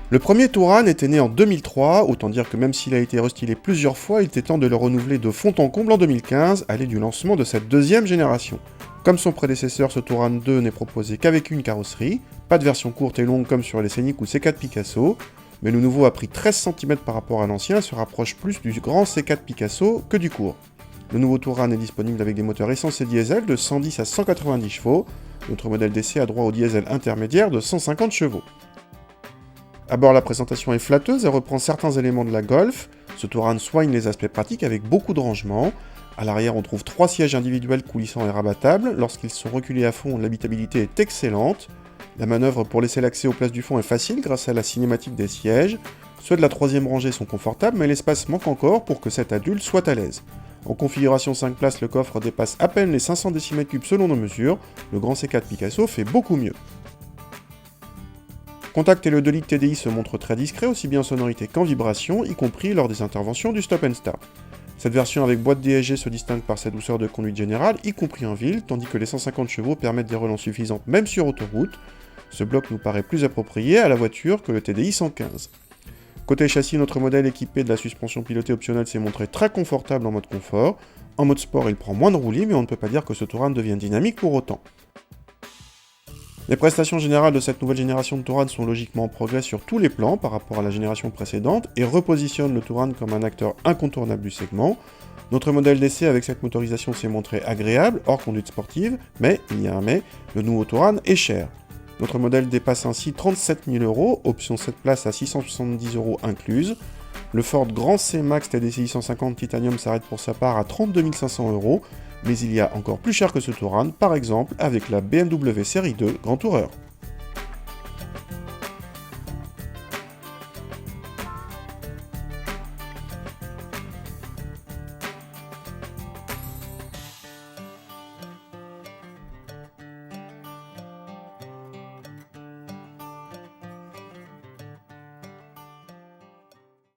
Le premier Touran était né en 2003, autant dire que même s'il a été restylé plusieurs fois, il était temps de le renouveler de fond en comble en 2015, à l'aide du lancement de cette deuxième génération. Comme son prédécesseur, ce Touran 2 n'est proposé qu'avec une carrosserie, pas de version courte et longue comme sur les Scénic ou C4 Picasso, mais le nouveau a pris 13 cm par rapport à l'ancien et se rapproche plus du grand C4 Picasso que du court. Le nouveau Touran est disponible avec des moteurs essence et diesel de 110 à 190 chevaux, notre modèle d'essai a droit au diesel intermédiaire de 150 chevaux. À bord, la présentation est flatteuse et reprend certains éléments de la Golf. Ce Touran soigne les aspects pratiques avec beaucoup de rangements. À l'arrière, on trouve 3 sièges individuels coulissants et rabattables. Lorsqu'ils sont reculés à fond, l'habitabilité est excellente. La manœuvre pour laisser l'accès aux places du fond est facile grâce à la cinématique des sièges. Ceux de la troisième rangée sont confortables, mais l'espace manque encore pour que cet adulte soit à l'aise. En configuration 5 places, le coffre dépasse à peine les 500 cm3 selon nos mesures. Le grand C4 Picasso fait beaucoup mieux. Contact et le 2 litres TDI se montrent très discrets, aussi bien en sonorité qu'en vibration, y compris lors des interventions du stop and start. Cette version avec boîte DSG se distingue par sa douceur de conduite générale, y compris en ville, tandis que les 150 chevaux permettent des relances suffisantes même sur autoroute. Ce bloc nous paraît plus approprié à la voiture que le TDI 115. Côté châssis, notre modèle équipé de la suspension pilotée optionnelle s'est montré très confortable en mode confort. En mode sport, il prend moins de roulis, mais on ne peut pas dire que ce Touran devient dynamique pour autant. Les prestations générales de cette nouvelle génération de Touran sont logiquement en progrès sur tous les plans par rapport à la génération précédente et repositionnent le Touran comme un acteur incontournable du segment. Notre modèle d'essai avec cette motorisation s'est montré agréable, hors conduite sportive, mais, il y a un mais, le nouveau Touran est cher. Notre modèle dépasse ainsi 37 000 €, option 7 places à 670 € incluse. Le Ford Grand C Max TDCi 150 Titanium s'arrête pour sa part à 32 500 €, mais il y a encore plus cher que ce Touran, par exemple avec la BMW Série 2 Grand Tourer.